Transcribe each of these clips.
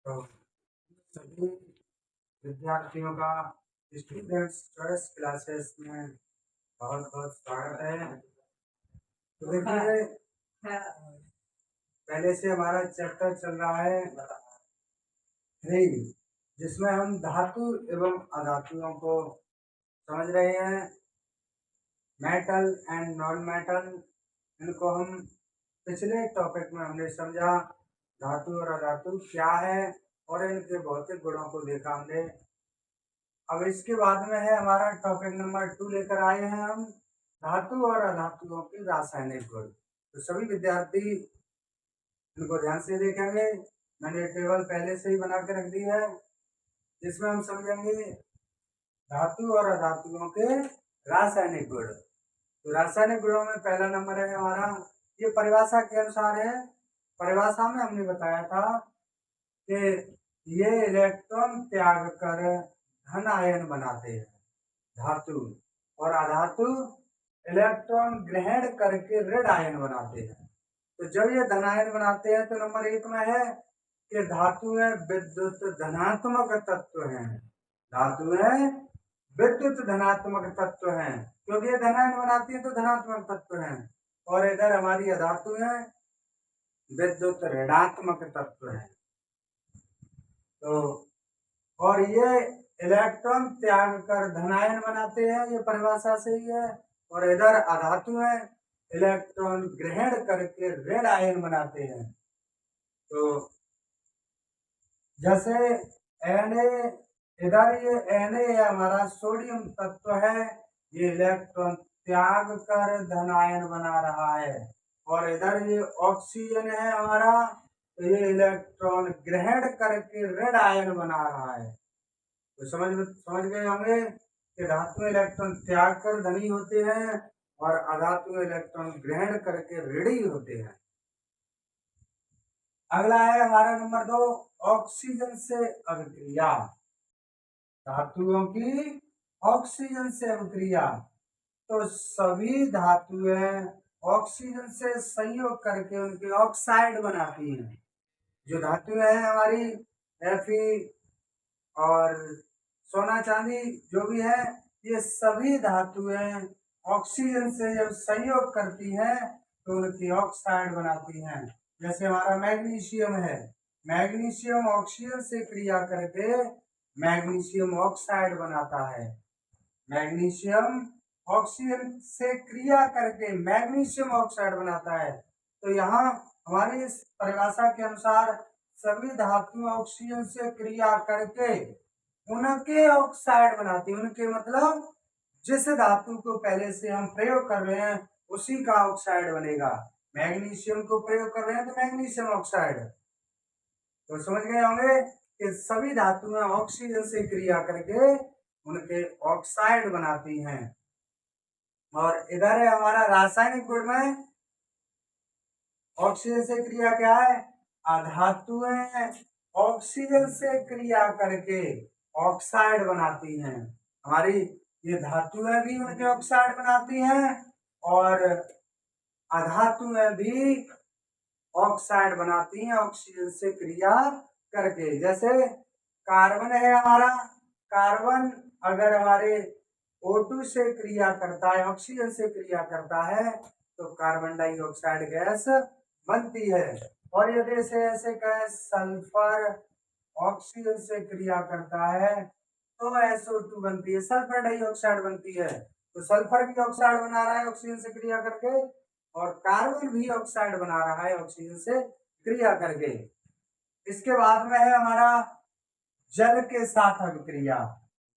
तो सभी विद्यार्थियों का स्टूडेंट्स चॉइस क्लासेस में बहुत बहुत स्वागत है। तो देखिए, पहले से हमारा चैप्टर चल रहा है 3, जिसमें हम धातु एवं अधातुओं को समझ रहे हैं। मेटल एंड नॉन मेटल, इनको हम पिछले टॉपिक में हमने समझा। धातु और अधातु क्या है और इनके भौतिक गुणों को देखा हमने। अब इसके बाद में है हमारा टॉपिक नंबर 2 लेकर आए हैं हम, धातु और अधातुओं के रासायनिक गुण। तो सभी विद्यार्थी इनको ध्यान से देखेंगे। मैंने टेबल पहले से ही बना के रख दी है, जिसमें हम समझेंगे धातु और अधातुओं के रासायनिक गुण। तो रासायनिक गुणों में पहला नंबर है हमारा, ये परिभाषा के अनुसार है। परिभाषा में हमने बताया था कि ये इलेक्ट्रॉन त्याग कर धन आयन बनाते हैं धातु, और अधातु इलेक्ट्रॉन ग्रहण करके ऋण आयन बनाते हैं। तो जब ये धन आयन बनाते हैं तो नंबर 1 में है कि धातु में विद्युत धनात्मक तत्व हैं। धातु में विद्युत धनात्मक तत्व हैं, क्योंकि ये धन आयन बनाती है तो धनात्मक तत्व हैं। और इधर हमारी अधातु है विद्युत ऋणात्मक तत्व है। तो और ये इलेक्ट्रॉन त्याग कर धनायन बनाते हैं, ये परिभाषा से ही है। और इधर अधातु है इलेक्ट्रॉन ग्रहण करके ऋण आयन बनाते हैं। तो जैसे Na, इधर ये Na हमारा सोडियम तत्व है, ये इलेक्ट्रॉन त्याग कर धन आयन बना रहा है। और इधर ये ऑक्सीजन है हमारा, तो ये इलेक्ट्रॉन ग्रहण करके ऋण आयन बना रहा है। तो समझ गए होंगे कि धातु इलेक्ट्रॉन त्याग कर धनी होते हैं और अधातु इलेक्ट्रॉन ग्रहण करके ऋणी होते हैं। अगला है हमारा नंबर 2, ऑक्सीजन से अभिक्रिया। धातुओं की ऑक्सीजन से अभिक्रिया। तो सभी धातुएं ऑक्सीजन से संयोग करके उनके ऑक्साइड बनाती हैं। जो धातुएं हैं हमारी Fe और सोना चांदी जो भी है, ये सभी धातुएं ऑक्सीजन से जब संयोग करती हैं तो उनकी ऑक्साइड बनाती हैं। जैसे हमारा मैग्नीशियम है, मैग्नीशियम ऑक्सीजन से क्रिया करके मैग्नीशियम ऑक्साइड बनाता है। मैग्नीशियम ऑक्सीजन से क्रिया करके मैग्नीशियम ऑक्साइड बनाता है। तो यहाँ हमारी इस परिभाषा के अनुसार सभी धातुएं ऑक्सीजन से क्रिया करके उनके ऑक्साइड बनाती है। उनके मतलब जिस धातु को पहले से हम प्रयोग कर रहे हैं उसी का ऑक्साइड बनेगा। मैग्नीशियम को प्रयोग कर रहे हैं तो मैग्नीशियम ऑक्साइड। तो समझ गए होंगे कि सभी धातुएं ऑक्सीजन से क्रिया करके उनके ऑक्साइड बनाती हैं। और इधर है हमारा रासायनिक गुण में ऑक्सीजन से क्रिया क्या है, अधातुएं ऑक्सीजन से क्रिया करके ऑक्साइड बनाती हैं। हमारी ये धातुएं भी उनके ऑक्साइड बनाती हैं और अधातुएं भी ऑक्साइड बनाती हैं ऑक्सीजन से क्रिया करके। जैसे कार्बन है हमारा, कार्बन अगर हमारे O2 से क्रिया करता है, ऑक्सीजन से क्रिया करता है तो कार्बन डाइऑक्साइड गैस बनती है। और यदि ऐसे गैस सल्फर ऑक्सीजन से क्रिया करता है तो SO2 बनती है, सल्फर डाइऑक्साइड बनती है। तो सल्फर भी ऑक्साइड बना रहा है ऑक्सीजन से क्रिया करके, और कार्बन भी ऑक्साइड बना रहा है ऑक्सीजन से क्रिया करके। इसके बाद में है हमारा जल के साथ अभिक्रिया।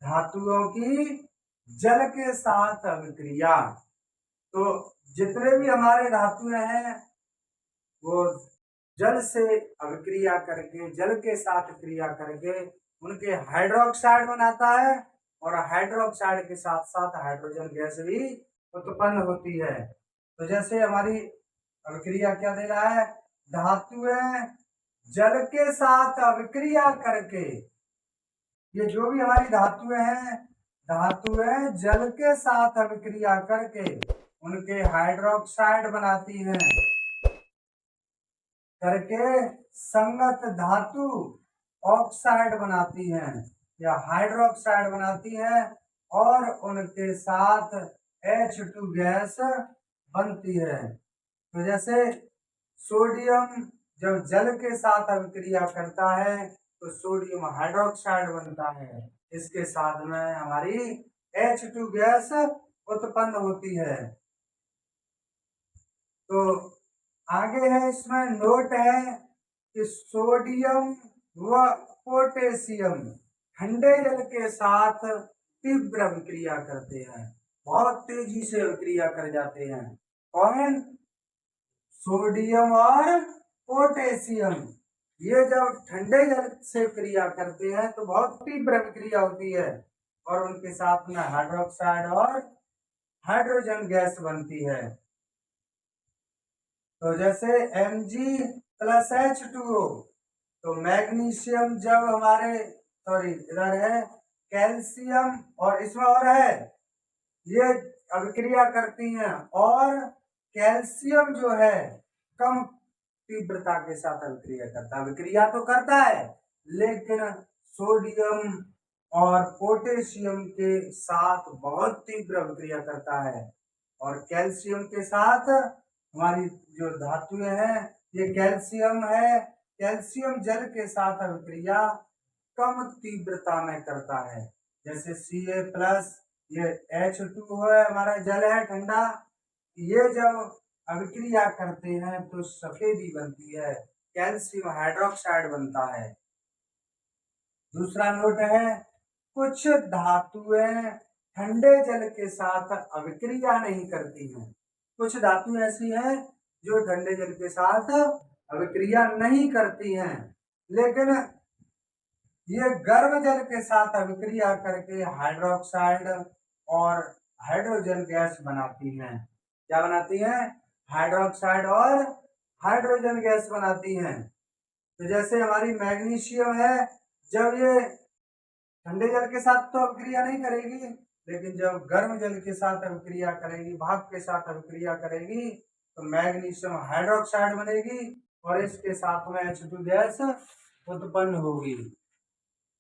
धातुओं की जल के साथ अभिक्रिया। तो जितने भी हमारे धातुएं हैं वो जल से अभिक्रिया करके, जल के साथ क्रिया करके उनके हाइड्रोक्साइड बनाता है, और हाइड्रोक्साइड के साथ साथ हाइड्रोजन गैस भी उत्पन्न होती है। तो जैसे हमारी अभिक्रिया क्या दे रहा है, धातुएं जल के साथ अभिक्रिया करके, ये जो भी हमारी धातुएं हैं, धातुएं जल के साथ अभिक्रिया करके उनके हाइड्रोक्साइड बनाती हैं, करके संगत धातु ऑक्साइड बनाती हैं या हाइड्रोक्साइड बनाती हैं और उनके साथ H2 गैस बनती है। तो जैसे सोडियम जब जल के साथ अभिक्रिया करता है तो सोडियम हाइड्रोक्साइड बनता है, इसके साथ में हमारी H2 गैस उत्पन्न होती है। तो आगे है, इसमें नोट है कि सोडियम व पोटेशियम ठंडे जल के साथ तीव्र अभिक्रिया करते हैं, बहुत तेजी से अभिक्रिया कर जाते हैं। कौन? सोडियम और पोटेशियम। ये जब ठंडे जल से क्रिया करते हैं तो बहुत तीव्र अभिक्रिया होती है और उनके साथ में हाइड्रोक्साइड और हाइड्रोजन गैस बनती है। तो जैसे Mg+H2O, तो मैग्नीशियम जब हमारे इधर है कैल्शियम और इसमें और है, ये अभिक्रिया करती हैं और कैल्शियम जो है कम तीव्रता के साथ अभिक्रिया करता है। अभिक्रिया तो करता है लेकिन सोडियम और पोटेशियम के साथ बहुत तीव्र अभिक्रिया करता है और कैल्शियम के साथ हमारी जो धातुएं हैं, ये कैल्शियम है, कैल्शियम जल के साथ अभिक्रिया कम तीव्रता में करता है। जैसे Ca+, ये H2 है, हमारा जल है ठंडा, ये जब अभिक्रिया करते हैं तो सफेदी बनती है, कैल्शियम हाइड्रोक्साइड बनता है। दूसरा नोट है, कुछ धातुएं ठंडे जल के साथ अभिक्रिया नहीं करती हैं। कुछ धातु ऐसी हैं जो ठंडे जल के साथ अभिक्रिया नहीं करती हैं, लेकिन ये गर्म जल के साथ अभिक्रिया करके हाइड्रोक्साइड और हाइड्रोजन गैस बनाती हैं। क्या बनाती हैं? हाइड्रोक्साइड और हाइड्रोजन गैस बनाती हैं। तो जैसे हमारी मैग्नीशियम है, जब ये ठंडे जल के साथ तो अभिक्रिया नहीं करेगी, लेकिन जब गर्म जल के साथ अभिक्रिया करेगी, भाप के साथ अभिक्रिया करेगी, तो मैग्नीशियम हाइड्रोक्साइड बनेगी और इसके साथ में H2 गैस उत्पन्न होगी।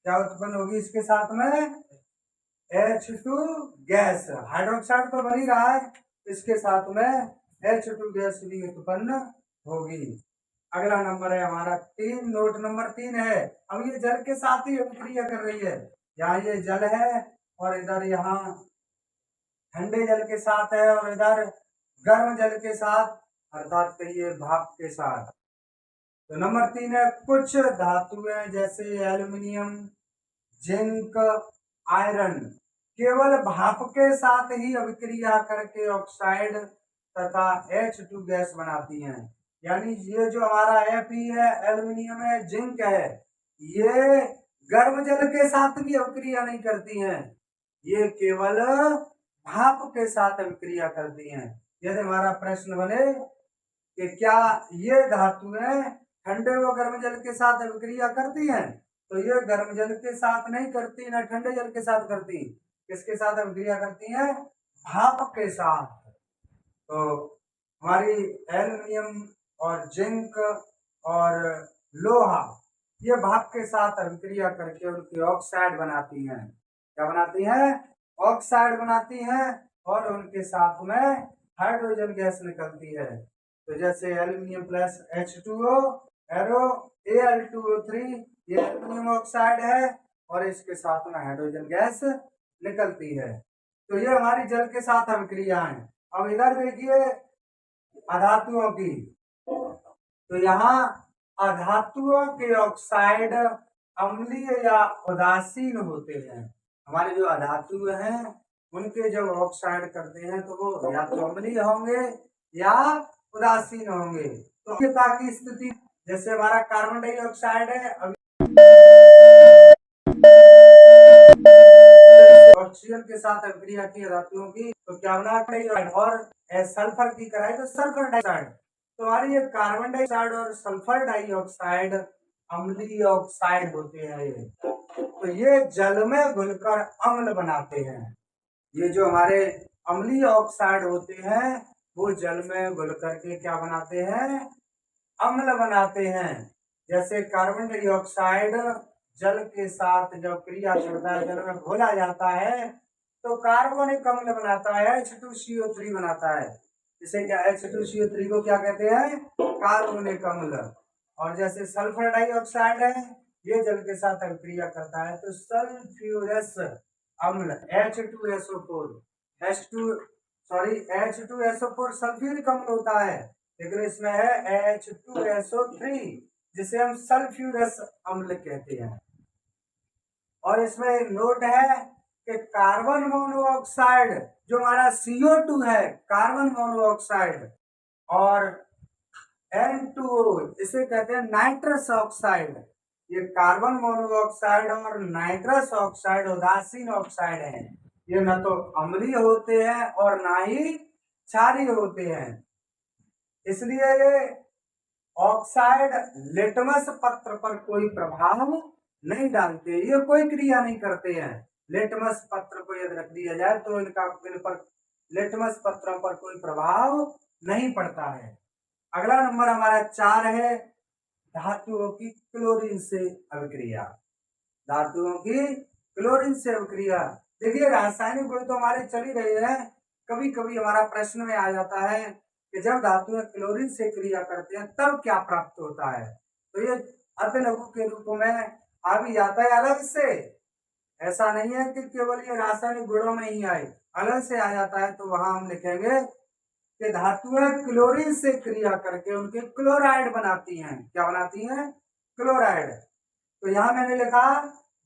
क्या उत्पन्न होगी इसके साथ में? H2 gas. हाइड्रोक्साइड तो बन ही रहा है, इसके साथ में H2 गैस भी उत्पन्न होगी। अगला नंबर है हमारा 3, नोट नंबर 3 है। अब ये जल के साथ ही अभिक्रिया कर रही है, यहाँ ये जल है और इधर यहाँ ठंडे जल के साथ है और इधर गर्म जल के साथ, अर्थात कहिए भाप के साथ। तो नंबर 3 है, कुछ धातुएं जैसे एल्युमिनियम, जिंक, आयरन केवल भाप के साथ ही अभिक्रिया करके ऑक्साइड तथा H2 गैस बनाती हैं। यानी ये जो हमारा Fe है, एल्युमिनियम है, जिंक है, ये गर्म जल के साथ भी अभिक्रिया नहीं करती हैं, ये केवल भाप के साथ अभिक्रिया करती हैं। यदि हमारा प्रश्न बने कि क्या ये धातुएं ठंडे व गर्म जल के साथ अभिक्रिया करती हैं, तो ये गर्म जल के साथ नहीं करती, ना ठंडे जल के साथ करती। किसके साथ अभिक्रिया करती हैं? भाप के साथ। तो हमारी एल्युमिनियम और जिंक और लोहा ये भाप के साथ अभिक्रिया करके उनकी ऑक्साइड बनाती हैं। क्या बनाती हैं? ऑक्साइड बनाती हैं और उनके साथ में हाइड्रोजन गैस निकलती है। तो जैसे aluminium plus H2O arrow Al2O3, ये एल्युमिनियम ऑक्साइड है और इसके साथ में हाइड्रोजन गैस निकलती है। तो ये हमारी जल के साथ अभिक्रिया है। अब इधर देखिए अधातुओं की, तो यहाँ अधातुओं के ऑक्साइड अम्लीय या उदासीन होते हैं। हमारे जो अधातु हैं उनके जब ऑक्साइड करते हैं तो वो या तो अम्लीय होंगे या उदासीन होंगे। तो की स्थिति, जैसे हमारा कार्बन डाइऑक्साइड है, ऑक्सीजन के साथ अभिक्रिया की धातुओं की, तो क्या बना और सल्फर की कराई तो सल्फर डाइऑक्साइड। तो हमारी ये कार्बन डाइऑक्साइड और सल्फर डाइऑक्साइड अम्लीय ऑक्साइड होते हैं। ये तो ये जल में घुलकर अम्ल बनाते हैं। ये जो हमारे अम्लीय ऑक्साइड होते हैं वो जल में घुल करके क्या बनाते हैं? अम्ल बनाते हैं। जैसे कार्बन डाइऑक्साइड जल के साथ जब क्रिया करता है, जल में घोला जाता है तो कार्बनिक अम्ल बनाता है, H2CO3 बनाता है। इसे क्या, H2CO3 को क्या कहते हैं, कार्बनिक अम्ल। और जैसे सल्फर डाइऑक्साइड है, ये जल के साथ अभिक्रिया करता है तो सल्फ्यूरस अम्ल H2SO4 H2SO4 सल्फ्यूरिक अम्ल होता है, लेकिन इसमें है H2SO3 जिसे हम सल्फ्यूरस अम्ल कहते हैं। और इसमें एक नोट है कि कार्बन मोनोऑक्साइड जो हमारा CO2 है, कार्बन मोनोऑक्साइड, और N2O इसे कहते हैं नाइट्रस ऑक्साइड। ये कार्बन मोनोऑक्साइड और नाइट्रस ऑक्साइड उदासीन ऑक्साइड है। ये न तो अम्लीय होते हैं और ना ही क्षारीय होते हैं। इसलिए ये ऑक्साइड लिटमस पत्र पर कोई प्रभाव नहीं डालते, ये कोई क्रिया नहीं करते हैं। लिटमस पत्र को यदि रख दिया जाए तो इन पर लिटमस पत्रों पर कोई प्रभाव नहीं पड़ता है। अगला नंबर हमारा 4 है धातुओं की क्लोरीन से अभिक्रिया। धातुओं की क्लोरीन से अभिक्रिया, देखिए रासायनिक गुण तो हमारे चल ही रहे हैं, कभी कभी हमारा प्रश्न में आ जाता है कि जब धातुएं क्लोरीन से क्रिया करते हैं तब क्या प्राप्त होता है, तो ये अति लघु के रूप में आ भी जाता है अलग से। ऐसा नहीं है कि केवल ये रासायनिक गुणों में ही आए, अलग से आ जाता है। तो वहां हम लिखेंगे कि धातुएं क्लोरीन से क्रिया करके उनके क्लोराइड बनाती हैं। क्या बनाती हैं, क्लोराइड। तो यहां मैंने लिखा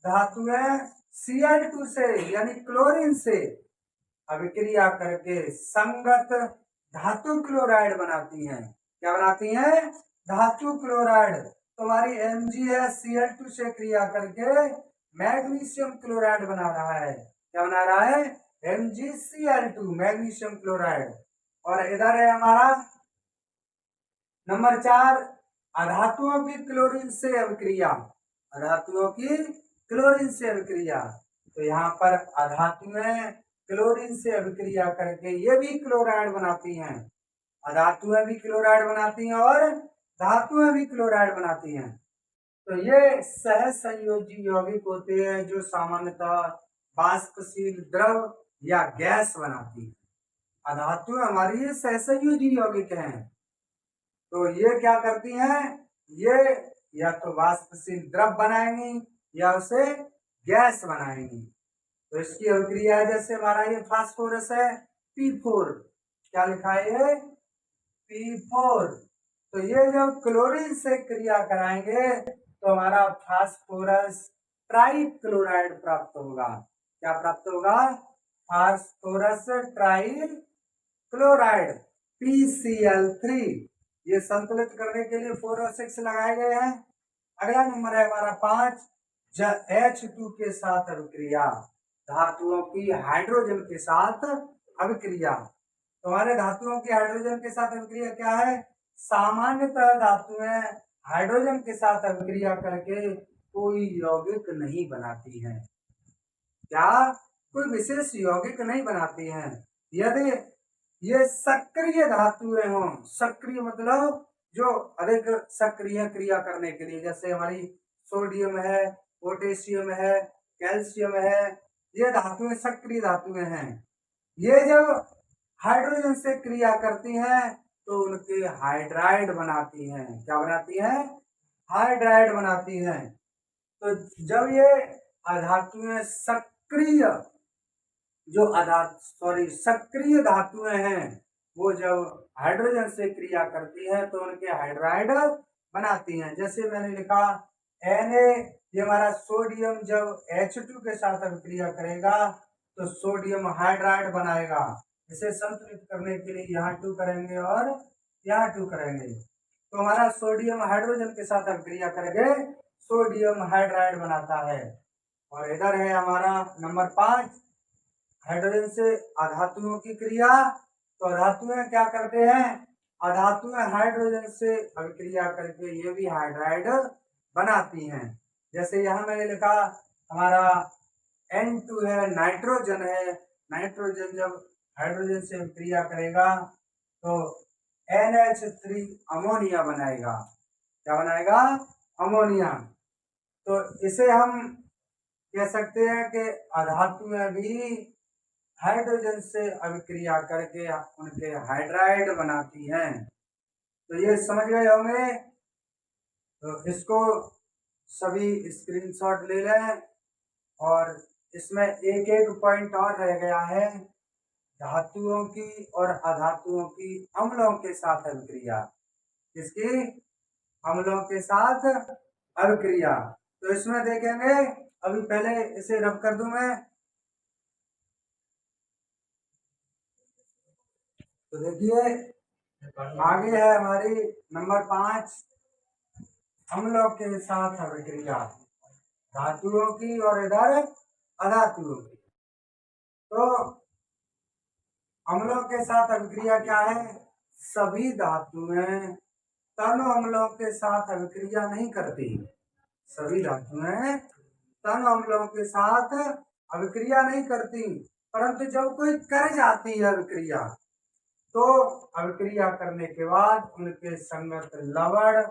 धातुएं Cl2 से यानी क्लोरीन से अभिक्रिया करके संगत धातु क्लोराइड बनाती हैं। क्या बनाती हैं, धातु क्लोराइड। तुम्हारी MgS Cl2 से क्रिया करके मैग्नीशियम क्लोराइड बना रहा है। क्या बना रहा है, MgCl2 मैग्नीशियम क्लोराइड। और इधर है हमारा नंबर 4 अधातुओं की क्लोरीन से अभिक्रिया। अधातुओं की क्लोरीन से अभिक्रिया, तो यहाँ पर अधातुएं क्लोरीन से अभिक्रिया करके ये भी क्लोराइड बनाती हैं। अधातुएं भी क्लोराइड बनाती हैं और धातुएं भी क्लोराइड बनाती हैं। तो ये सहसंयोजी यौगिक होते हैं जो सामान्यतः वाष्पशील द्रव या गैस बनाती है। अधातुएं हमारी सहसंयोजी यौगिक हैं, तो ये क्या करती हैं, ये या तो वाष्पशील द्रव बनाएंगी या उसे गैस बनाएंगी। तो इसकी अभिक्रिया है, जैसे हमारा ये फास्फोरस है P4, क्या लिखा है ये P4। तो ये जब क्लोरीन से क्रिया कराएंगे तो हमारा फास्फोरस ट्राइक्लोराइड प्राप्त होगा। क्या प्राप्त होगा, फास्फोरस ट्राइल क्लोराइड PCl3। ये संतुलित करने के लिए 4 और 6 लगाए गए हैं। अगला नंबर है हमारा 5 H2 के साथ अभिक्रिया। धातुओं की हाइड्रोजन के साथ अभिक्रिया। तो हमारे धातुओं की हाइड्रोजन के साथ अभिक्रिया क्या है, सामान्यतः धातुएं हाइड्रोजन के साथ अभिक्रिया करके कोई यौगिक नहीं बनाती हैं। क्या, कोई विशेष यौगिक नहीं बनाती हैं। यदि ये सक्रिय धातुएं हों, सक्रिय मतलब जो अधिक सक्रिय क्रिया करने के लिए, जैसे हमारी सोडियम है, पोटेशियम है, कैल्शियम है, ये धातुएं सक्रिय धातुएं हैं। ये जब हाइड्रोजन से क्रिया करती हैं तो उनके हाइड्राइड बनाती हैं। क्या बनाती हैं, हाइड्राइड बनाती हैं। तो जब ये अधातुएं सक्रिय सक्रिय धातुएं हैं, वो जब हाइड्रोजन से क्रिया करती है तो उनके हाइड्राइड बनाती हैं। जैसे मैंने लिखा Na, ये हमारा सोडियम जब H2 के साथ अभिक्रिया करेगा तो सोडियम हाइड्राइड बनाएगा। इसे संतुलित करने के लिए यहाँ 2 करेंगे और यहाँ 2 करेंगे, तो हमारा सोडियम हाइड्रोजन के साथ अभिक्रिया करके सोडियम हाइड्राइड बनाता है। और इधर है हमारा नंबर 5 हाइड्रोजन से अधातुओं की क्रिया। तो अधातुएं क्या करते हैं, अधातुएं हाइड्रोजन से अभिक्रिया करके ये भी हाइड्राइड बनाती हैं। जैसे यहाँ मैंने लिखा हमारा N2 है, नाइट्रोजन है। नाइट्रोजन जब हाइड्रोजन से अभिक्रिया करेगा तो NH3 अमोनिया बनाएगा। क्या बनाएगा, अमोनिया। तो इसे हम कह सकते हैं कि अधातुएं भी हाइड्रोजन से अभिक्रिया करके उनके हाइड्राइड बनाती हैं। तो ये समझ गए होंगे। तो इसको सभी स्क्रीनशॉट ले लें। और इसमें एक एक पॉइंट और रह गया है, धातुओं की और अधातुओं की अम्लों के साथ अभिक्रिया। किसकी? अम्लों के साथ अभिक्रिया। तो इसमें देखेंगे, अभी पहले इसे रब कर दूं मैं। तो देखिए आगे है हमारी नंबर 5, अम्लों के साथ अभिक्रिया, धातुओं की और इधर अधातुओं की। तो अम्लों के साथ अभिक्रिया क्या है? सभी धातुएं तन अम्लों के साथ अभिक्रिया नहीं करती। सभी धातुएं तन अम्लों के साथ अभिक्रिया नहीं करती, परंतु जब कोई कर जाती है अभिक्रिया, तो अभिक्रिया करने के बाद उनके संगत लवण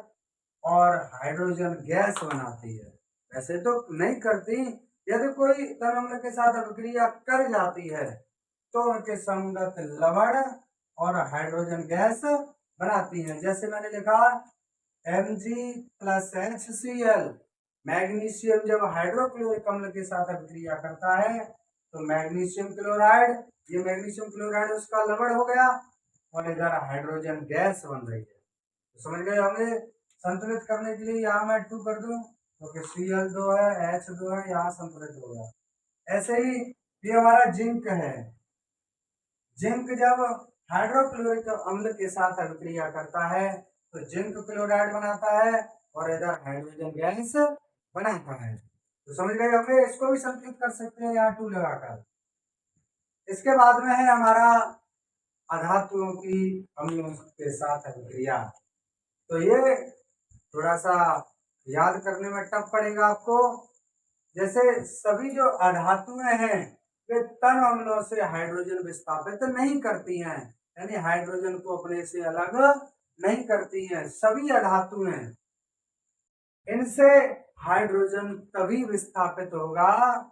और हाइड्रोजन गैस बनाती है। वैसे तो नहीं करती। यदि कोई तन अम्ल के साथ अभिक्रिया कर जाती है तो उनके संगत लवण और हाइड्रोजन गैस बनाती है। जैसे मैंने लिखा Mg+HCl, मैग्नीशियम जब हाइड्रोक्लोरिक अम्ल के साथ अभिक्रिया करता है तो मैग्नीशियम क्लोराइड, ये मैग्नीशियम क्लोराइड उसका लवण हो गया और इधर हाइड्रोजन गैस बन रही है। तो समझ गए होंगे। संतुलित करने के लिए यहाँ मैं 2 कर दूं, क्योंकि तो Cl2 है, H2 है, यहाँ संतुलित हो गया। ऐसे ही ये हमारा जिंक है। जिंक जब हाइड्रोक्लोरिक अम्ल के साथ अभिक्रिया करता है तो जिंक क्लोराइड बनाता है और इधर हाइड्रोजन गैस बनाता है। तो समझ गए होंगे। इसको भी संतुलित कर सकते हैं यहाँ 2 लगाकर। इसके बाद में है हमारा अधातुओं की अम्लों के साथ अभिक्रिया। तो ये थोड़ा सा याद करने में टफ पड़ेगा आपको। जैसे सभी जो अधातुएं हैं वे तन अम्लों से हाइड्रोजन विस्थापित नहीं करती हैं, यानी हाइड्रोजन को अपने से अलग नहीं करती हैं। सभी अधातुएं, इनसे हाइड्रोजन तभी विस्थापित होगा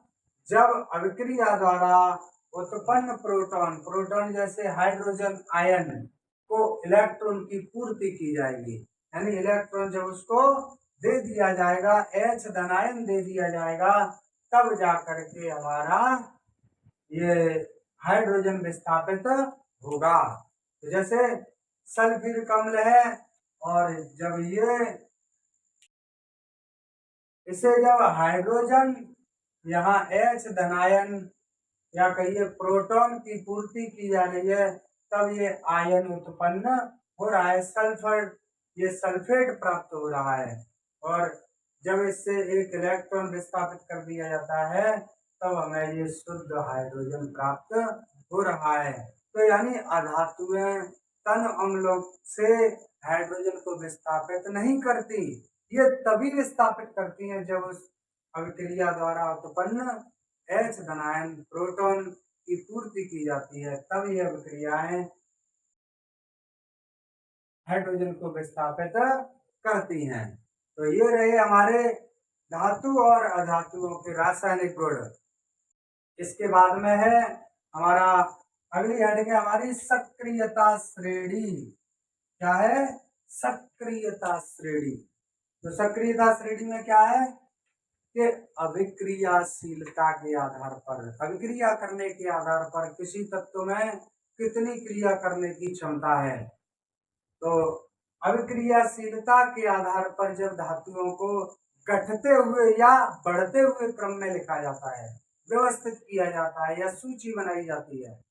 जब अभिक्रिया द्वारा उत्पन्न प्रोटॉन, प्रोटॉन जैसे हाइड्रोजन आयन को इलेक्ट्रॉन की पूर्ति की जाएगी। यानी इलेक्ट्रॉन जब उसको दे दिया जाएगा, H धनायन दे दिया जाएगा, तब जाकर के हमारा ये हाइड्रोजन विस्थापित होगा। तो जैसे सल्फ्यूरिक अम्ल है, और जब इसे जब हाइड्रोजन यहाँ H धनायन या कहिए प्रोटॉन की पूर्ति की जा रही है, तब ये आयन उत्पन्न हो रहा है, सल्फर, ये सल्फेट प्राप्त हो रहा है। और जब इससे एक इलेक्ट्रॉन विस्थापित कर दिया जाता है तब हमें ये शुद्ध हाइड्रोजन प्राप्त हो रहा है। तो यानी अधातुएं तन अम्लों से हाइड्रोजन को विस्थापित नहीं करती, ये तभी विस्थापित करती हैं जब उस अभिक्रिया द्वारा उत्पन्न H धनायन प्रोटॉन की पूर्ति की जाती है, तब ये अभिक्रियाएं हाइड्रोजन को विस्थापित करती हैं। तो ये रहे हमारे धातु और अधातुओं के रासायनिक गुण। इसके बाद में है हमारा अगली हेडिंग है हमारी सक्रियता श्रेणी। क्या है? सक्रियता श्रेणी। तो सक्रियता श्रेणी में क्या है कि अभिक्रियाशीलता के आधार पर, अभिक्रिया करने के आधार पर किसी तत्व में कितनी क्रिया करने की क्षमता है। तो अभिक्रियाशीलता के आधार पर जब धातुओं को घटते हुए या बढ़ते हुए क्रम में लिखा जाता है, व्यवस्थित किया जाता है या सूची बनाई जाती है,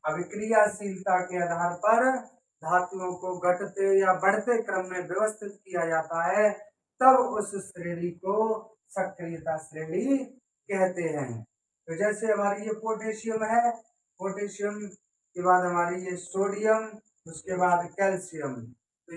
अभिक्रियाशीलता के आधार पर धातुओं को घटते या बढ़ते क्रम में व्यवस्थित किया जाता है, तब उस श्रेणी को सक्रियता श्रेणी कहते हैं। तो जैसे हमारी ये पोटेशियम है, पोटेशियम के बाद हमारी ये सोडियम, उसके बाद कैल्शियम। तो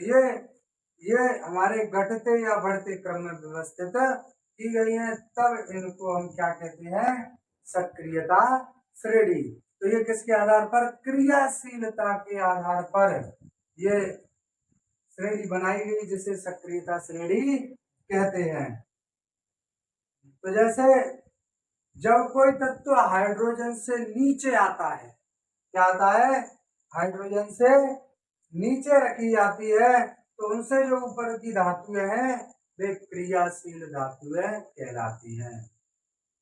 ये हमारे घटते या बढ़ते क्रम में व्यवस्थित की गई है, तब इनको हम क्या कहते हैं? सक्रियता श्रेणी। तो ये किसके आधार पर? क्रियाशीलता के आधार पर ये श्रेणी बनाई गई जिसे सक्रियता श्रेणी कहते हैं। तो जैसे जब कोई तत्व हाइड्रोजन से नीचे आता है, क्या आता है, हाइड्रोजन से नीचे रखी जाती है, तो उनसे जो ऊपर की धातुएं हैं वे क्रियाशील धातुएं कहलाती हैं।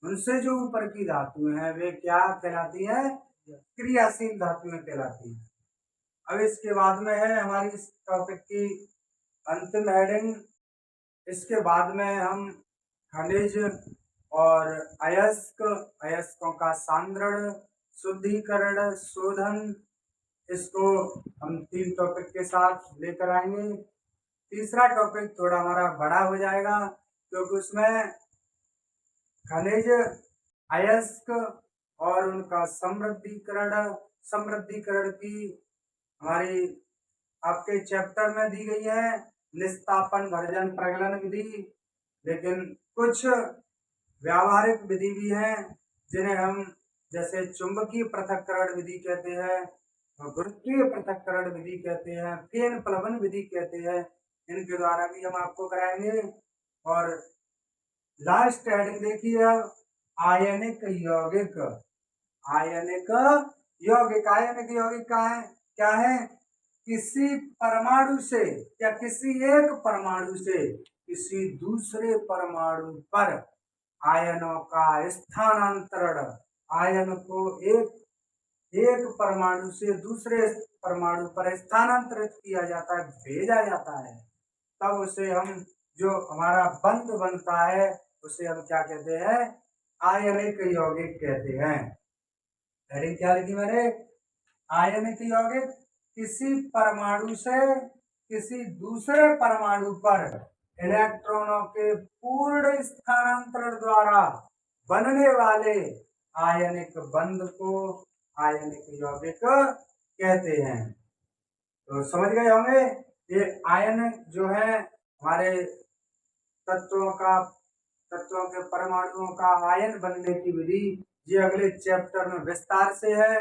उनसे जो ऊपर की धातुएं हैं वे क्या कहलाती हैं, क्रियाशील धातुएं कहलाती हैं। अब इसके बाद में है हमारी इस टॉपिक की अंतिम हेडिंग। इसके बाद में हम खनिज और अयस्कों का सांद्रण, शुद्धिकरण, शोधन, इसको हम 3 टॉपिक के साथ लेकर आएंगे। तीसरा टॉपिक थोड़ा हमारा बड़ा हो जाएगा क्योंकि उसमें खनिज, अयस्क और उनका समृद्धिकरण की हमारी आपके चैप्टर में दी गई है निस्तापन, भर्जन, प्रगलन विधि, लेकिन कुछ व्यावहारिक विधि भी हैं जिन्हें हम जैसे चुंबकीय पृथक्करण विधि कहते हैं, गुरुत्वीय पृथक्करण विधि कहते हैं, फेन प्लवन विधि कहते हैं। इनके द्वारा भी हम आपको कराएंगे। और लास्ट हेडिंग देखिए अब आयनिक यौगिक। आयनिक यौगिक, आयनिक यौगिक क्या है, किसी परमाणु से या किसी एक परमाणु से किसी दूसरे परमाणु पर आयनों का स्थानांतरण, आयन को एक परमाणु से दूसरे परमाणु पर स्थानांतरित किया जाता है, भेजा जाता है, तब उसे हम जो हमारा बंध बनता है उसे हम क्या कहते हैं, आयनिक यौगिक कहते हैं। हेडिंग क्या लिखी मैंने, आयनिक यौगिक किसी परमाणु से किसी दूसरे परमाणु पर इलेक्ट्रॉनों के पूर्ण स्थानांतरण द्वारा बनने वाले आयनिक बंध को आयनिक यौगिक कहते हैं। तो समझ गए होंगे, ये आयन जो है हमारे तत्वों के परमाणुओं का आयन बनने की विधि, ये अगले चैप्टर में विस्तार से है।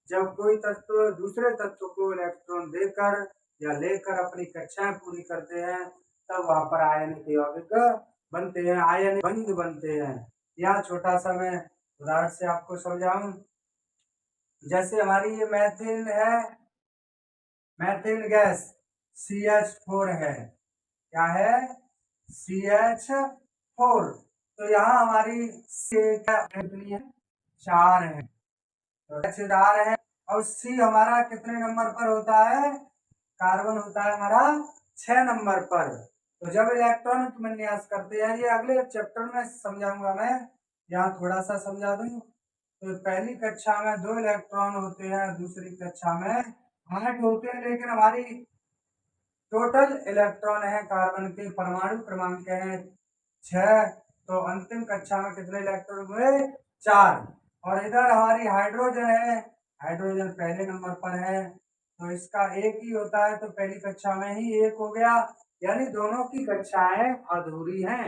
जब कोई तत्व दूसरे तत्व को इलेक्ट्रॉन देकर या लेकर अपनी कक्षाएं पूरी करते हैं तब वहां पर आयनिक यौगिक बनते हैं, आयन बंध बनते हैं। यहाँ छोटा सा मैं उदाहरण से आपको समझाऊं। जैसे हमारी ये मैथिन है, मैथिन गैस CH4 है, क्या है, CH4। तो यहाँ हमारी कितनी है, 4 है, तो H4 है। और C हमारा कितने नंबर पर होता है, कार्बन होता है हमारा 6 नंबर पर। तो जब इलेक्ट्रॉन विन्यास करते हैं, ये अगले चैप्टर में समझाऊंगा मैं, यहाँ थोड़ा सा समझा दूं। तो पहली कक्षा में 2 इलेक्ट्रॉन होते हैं, दूसरी कक्षा में 8 होते हैं, लेकिन हमारी टोटल इलेक्ट्रॉन है कार्बन के परमाणु क्रमांक है 6, तो अंतिम कक्षा में कितने इलेक्ट्रॉन हुए, 4। और इधर हमारी हाइड्रोजन है, हाइड्रोजन पहले नंबर पर है, तो इसका 1 ही होता है, तो पहली कक्षा में ही 1 हो गया, यानी दोनों की कक्षाएं अधूरी हैं।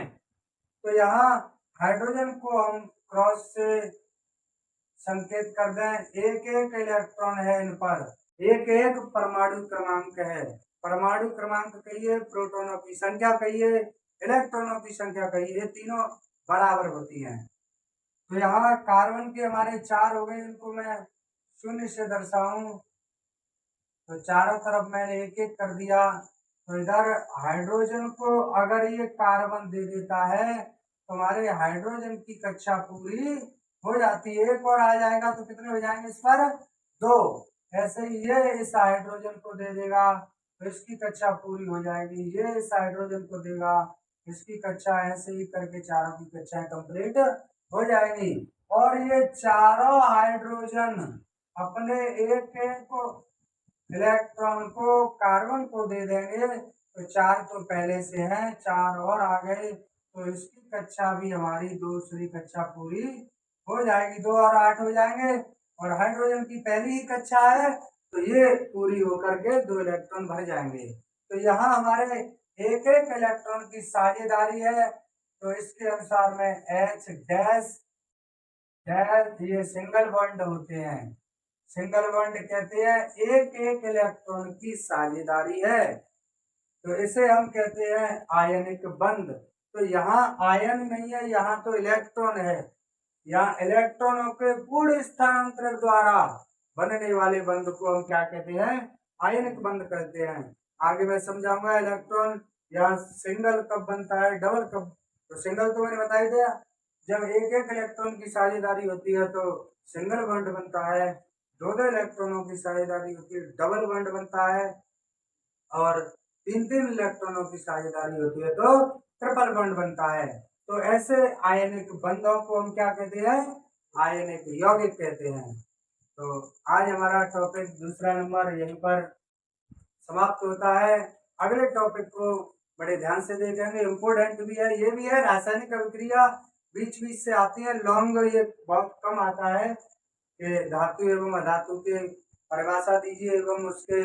तो यहाँ हाइड्रोजन को हम क्रॉस से संकेत कर दें, 1 इलेक्ट्रॉन है इन पर, 1 परमाणु क्रमांक है। परमाणु क्रमांक कहिए, प्रोटॉनों की संख्या कहिए, इलेक्ट्रॉनों की संख्या कहिए, ये तीनों बराबर होती हैं। तो यहाँ कार्बन के हमारे 4 हो गए, इनको मैं 0 से दर्शाऊं, तो चारों तरफ मैंने 1 कर दिया। तो इधर हाइड्रोजन को अगर ये कार्बन दे देता है तो हमारे हाइड्रोजन की कक्षा पूरी हो जाती है। 1 और आ जाएगा तो कितने हो जाएंगे इस पर, 2। ऐसे ही ये इस हाइड्रोजन को दे देगा तो इसकी कक्षा पूरी हो जाएगी, ये इस हाइड्रोजन को देगा, इसकी कक्षा, ऐसे ही करके चारों की कक्षाएं कंप्लीट हो जाएगी। और ये चारों हाइड्रोजन अपने एक इलेक्ट्रॉन को कार्बन को दे देंगे, तो 4 तो पहले से है, 4 और आ गए, तो इसकी कक्षा भी हमारी दूसरी कक्षा पूरी हो जाएगी, 2 और 8 हो जाएंगे। और हाइड्रोजन की पहली ही कक्षा है तो ये पूरी होकर के 2 इलेक्ट्रॉन भर जाएंगे। तो यहाँ हमारे एक इलेक्ट्रॉन की साझेदारी है, तो इसके अनुसार में H डैश डैश, ये सिंगल बॉन्ड होते हैं, सिंगल बॉन्ड कहते हैं, एक इलेक्ट्रॉन की साझेदारी है। तो इसे हम कहते हैं आयनिक बंध। तो यहाँ आयन नहीं है, यहाँ तो इलेक्ट्रॉन है। यहाँ इलेक्ट्रॉनों के पूर्ण स्थानांतरण द्वारा बनने वाले बंध को हम क्या कहते हैं? आयनिक बंध कहते हैं। आगे मैं समझाऊंगा। इलेक्ट्रॉन यहाँ सिंगल कब बनता है, डबल कब? तो सिंगल तो मैंने बता ही दिया, जब एक एक इलेक्ट्रॉन की साझेदारी होती है तो सिंगल बॉन्ड बनता है। दो दो इलेक्ट्रॉनों की साझेदारी होती है डबल बॉन्ड बनता है, और तीन तीन इलेक्ट्रॉनों की साझेदारी होती है तो ट्रिपल बॉन्ड बनता है। तो ऐसे आयनिक बंधों को हम क्या कहते हैं? आयनिक यौगिक कहते हैं। तो आज हमारा टॉपिक दूसरा नंबर यहीं पर समाप्त होता है। अगले टॉपिक को बड़े ध्यान से देखेंगे, इम्पोर्टेंट भी है, ये भी है। रासायनिक अभिक्रिया बीच बीच से आती है, लॉन्ग ये बहुत कम आता है कि धातु एवं अधातु के परिभाषा दीजिए एवं उसके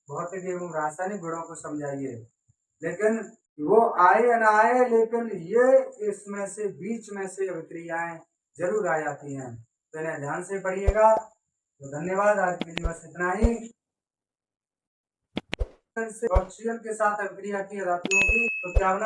भौतिक एवं रासायनिक गुणों को समझाइए। लेकिन वो आए या ना आए, लेकिन ये इसमें से बीच में से अभिक्रियाएं जरूर आ जाती हैं, तो इन्हें ध्यान से पढ़िएगा। तो धन्यवाद, आज के लिए बस इतना ही। ऑक्सीजन के साथ अभिक्रिया की धातुओं की तो क्या बना?